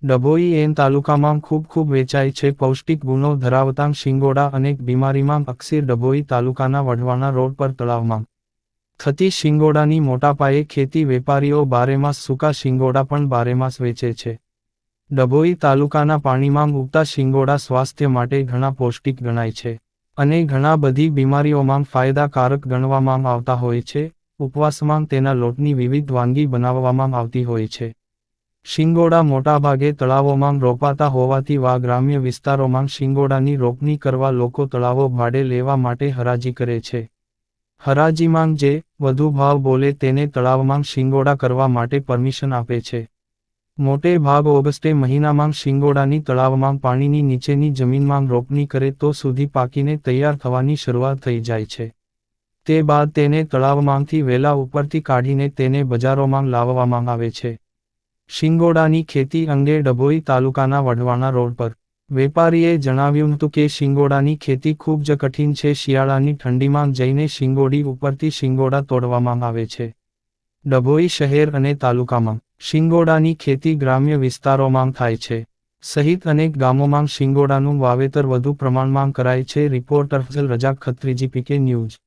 Dabhoi N તાલુકામાં ખૂબ વેચાય છે પૌષ્ટિક ગુણો ધરાવતા શિંગોડા અનેક બીમારીમાં અક્ષીર ડભોઈ તાલુકાના વઢવાણા રોડ પર તળાવમાં થતી શિંગોડાની મોટાપાયે ખેતી વેપારીઓ બારેમાસ સૂકા શિંગોડા પણ બારેમાસ વેચે છે. ડભોઈ તાલુકાના પાણીમાં ઉગતા શિંગોડા સ્વાસ્થ્ય માટે ઘણા પૌષ્ટિક ગણાય છે અને ઘણા બધી બીમારીઓમાં ફાયદાકારક ગણવામાં આવતા હોય છે. ઉપવાસમાં તેના લોટની વિવિધ વાનગી બનાવવામાં આવતી હોય છે. શિંગોડા મોટાભાગે તળાવોમાં રોપાતા હોવાથી ગ્રામ્ય વિસ્તારોમાં શિંગોડાની રોપણી કરવા લોકો તળાવો ભાડે લેવા માટે હરાજી કરે છે. હરાજીમાં જે વધુ ભાવ બોલે તેને તળાવમાં શિંગોડા કરવા માટે પરમિશન આપે છે. મોટે ભાગ ઓગસ્ટે મહિનામાં શિંગોડાની તળાવમાં પાણીની નીચેની જમીનમાં રોપણી કરે તો સુધી પાકીને તૈયાર થવાની શરૂઆત થઈ જાય છે. તે બાદ તેને તળાવમાંથી વેલા ઉપરથી કાઢીને તેને બજારોમાં લાવવામાં આવે છે. શિંગોડાની ખેતી અંગે ડભોઈ તાલુકાના વઢવાણા રોડ પર વેપારીએ જણાવ્યું હતું કે શિંગોડાની ખેતી ખૂબ જ કઠિન છે. શિયાળાની ઠંડીમાં જઈને શિંગોડી ઉપરથી શિંગોડા તોડવામાં આવે છે. ડભોઈ શહેર અને તાલુકામાં શિંગોડાની ખેતી ગ્રામ્ય વિસ્તારોમાં થાય છે સહિત અનેક ગામોમાં શિંગોડાનું વાવેતર વધુ પ્રમાણમાં કરાય છે. Reporter Fazal Razak Khatriji, PK news.